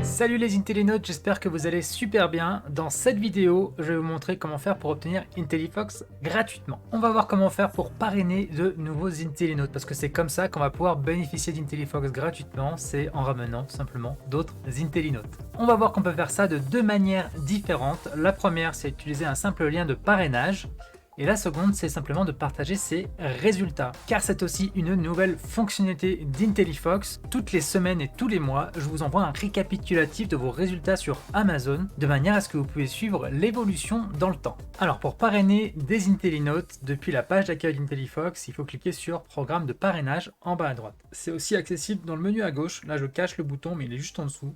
Salut les Intelinotes, j'espère que vous allez super bien. Dans cette vidéo, je vais vous montrer comment faire pour obtenir Intellifox gratuitement. On va voir comment faire pour parrainer de nouveaux Intelinotes, parce que c'est comme ça qu'on va pouvoir bénéficier d'Intellifox gratuitement, c'est en ramenant tout simplement d'autres Intelinotes. On va voir qu'on peut faire ça de deux manières différentes. La première, c'est utiliser un simple lien de parrainage. Et la seconde, c'est simplement de partager ses résultats. Car c'est aussi une nouvelle fonctionnalité d'Intellifox. Toutes les semaines et tous les mois, je vous envoie un récapitulatif de vos résultats sur Amazon, de manière à ce que vous puissiez suivre l'évolution dans le temps. Alors pour parrainer des Intellinotes, depuis la page d'accueil d'Intellifox, il faut cliquer sur Programme de parrainage en bas à droite. C'est aussi accessible dans le menu à gauche. Là je cache le bouton, mais il est juste en dessous,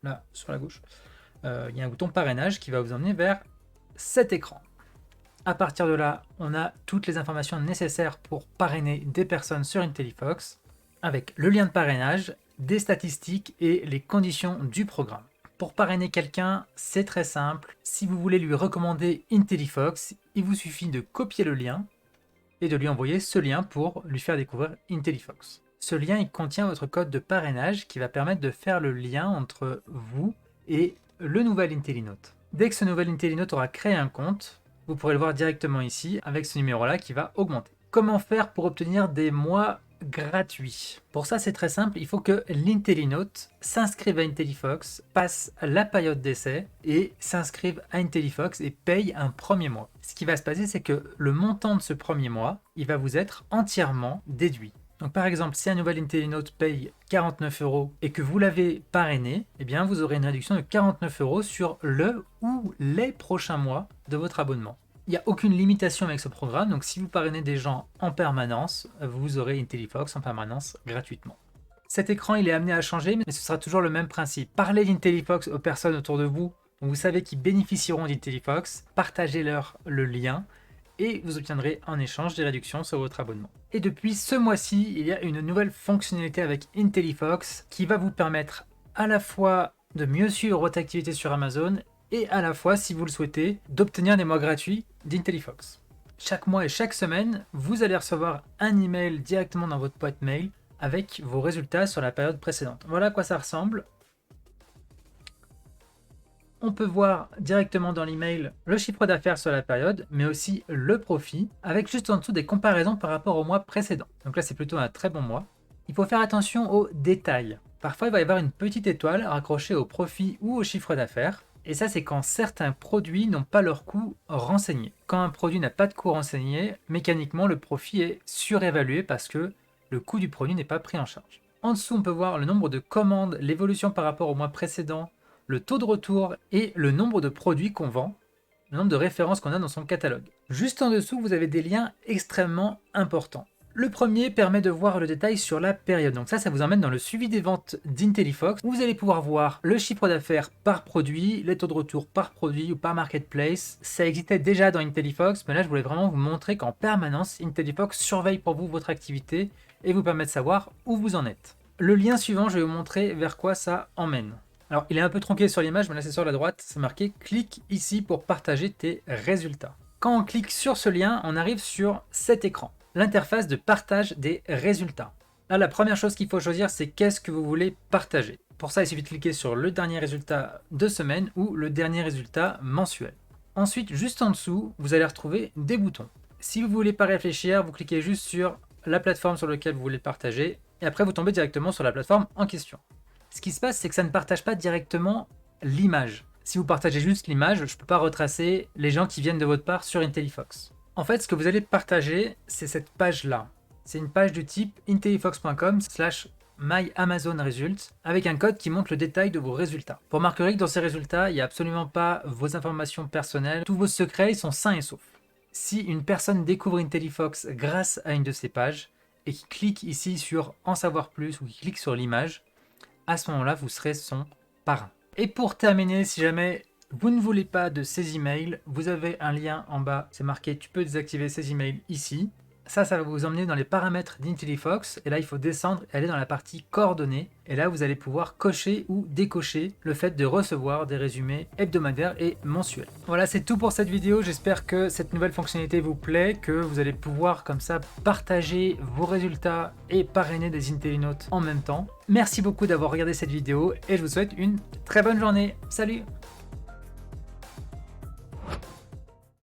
là sur la gauche. Il y a un bouton parrainage qui va vous emmener vers cet écran. À partir de là, on a toutes les informations nécessaires pour parrainer des personnes sur Intellifox, avec le lien de parrainage, des statistiques et les conditions du programme. Pour parrainer quelqu'un, c'est très simple. Si vous voulez lui recommander Intellifox, il vous suffit de copier le lien et de lui envoyer ce lien pour lui faire découvrir Intellifox. Ce lien, il contient votre code de parrainage qui va permettre de faire le lien entre vous et le nouvel Intellinote. Dès que ce nouvel Intellinote aura créé un compte, vous pourrez le voir directement ici avec ce numéro-là qui va augmenter. Comment faire pour obtenir des mois gratuits? Pour ça, c'est très simple. Il faut que l'Intellinote s'inscrive à Intellifox, passe la période d'essai et s'inscrive à Intellifox et paye un premier mois. Ce qui va se passer, c'est que le montant de ce premier mois, il va vous être entièrement déduit. Donc par exemple, si un nouvel Intellinote paye 49 € et que vous l'avez parrainé, eh bien vous aurez une réduction de 49 € sur le ou les prochains mois de votre abonnement. Il n'y a aucune limitation avec ce programme, donc si vous parrainez des gens en permanence, vous aurez Intellifox en permanence gratuitement. Cet écran il est amené à changer, mais ce sera toujours le même principe. Parlez d'Intellifox aux personnes autour de vous, dont vous savez qu'ils bénéficieront d'Intellifox, partagez-leur le lien, et vous obtiendrez en échange des réductions sur votre abonnement. Et depuis ce mois-ci, il y a une nouvelle fonctionnalité avec Intellifox qui va vous permettre à la fois de mieux suivre votre activité sur Amazon et à la fois, si vous le souhaitez, d'obtenir des mois gratuits d'Intellifox. Chaque mois et chaque semaine, vous allez recevoir un email directement dans votre boîte mail avec vos résultats sur la période précédente. Voilà à quoi ça ressemble. On peut voir directement dans l'email le chiffre d'affaires sur la période, mais aussi le profit, avec juste en dessous des comparaisons par rapport au mois précédent. Donc là, c'est plutôt un très bon mois. Il faut faire attention aux détails. Parfois, il va y avoir une petite étoile raccrochée au profit ou au chiffre d'affaires. Et ça, c'est quand certains produits n'ont pas leur coût renseigné. Quand un produit n'a pas de coût renseigné, mécaniquement, le profit est surévalué parce que le coût du produit n'est pas pris en charge. En dessous, on peut voir le nombre de commandes, l'évolution par rapport au mois précédent, le taux de retour et le nombre de produits qu'on vend, le nombre de références qu'on a dans son catalogue. Juste en dessous, vous avez des liens extrêmement importants. Le premier permet de voir le détail sur la période. Donc ça vous emmène dans le suivi des ventes d'Intellifox, où vous allez pouvoir voir le chiffre d'affaires par produit, les taux de retour par produit ou par marketplace. Ça existait déjà dans Intellifox, mais là je voulais vraiment vous montrer qu'en permanence, Intellifox surveille pour vous votre activité et vous permet de savoir où vous en êtes. Le lien suivant, je vais vous montrer vers quoi ça emmène. Alors, il est un peu tronqué sur l'image, mais là c'est sur la droite, c'est marqué « Clique ici pour partager tes résultats ». Quand on clique sur ce lien, on arrive sur cet écran, l'interface de partage des résultats. Là, la première chose qu'il faut choisir, c'est qu'est-ce que vous voulez partager. Pour ça, il suffit de cliquer sur le dernier résultat de semaine ou le dernier résultat mensuel. Ensuite, juste en dessous, vous allez retrouver des boutons. Si vous ne voulez pas réfléchir, vous cliquez juste sur la plateforme sur laquelle vous voulez partager, et après vous tombez directement sur la plateforme en question. Ce qui se passe, c'est que ça ne partage pas directement l'image. Si vous partagez juste l'image, je ne peux pas retracer les gens qui viennent de votre part sur Intellifox. En fait, ce que vous allez partager, c'est cette page-là. C'est une page du type intellifox.com/myamazonresults avec un code qui montre le détail de vos résultats. Vous remarquerez que dans ces résultats, il n'y a absolument pas vos informations personnelles. Tous vos secrets ils sont sains et saufs. Si une personne découvre Intellifox grâce à une de ces pages et qui clique ici sur « En savoir plus » ou qui clique sur l'image, à ce moment-là, vous serez son parrain. Et pour terminer, si jamais vous ne voulez pas de ces emails, vous avez un lien en bas, c'est marqué « Tu peux désactiver ces emails ici ». Ça va vous emmener dans les paramètres d'IntelliFox. Et là, il faut descendre et aller dans la partie coordonnées. Et là, vous allez pouvoir cocher ou décocher le fait de recevoir des résumés hebdomadaires et mensuels. Voilà, c'est tout pour cette vidéo. J'espère que cette nouvelle fonctionnalité vous plaît, que vous allez pouvoir comme ça partager vos résultats et parrainer des IntelliNotes en même temps. Merci beaucoup d'avoir regardé cette vidéo et je vous souhaite une très bonne journée. Salut!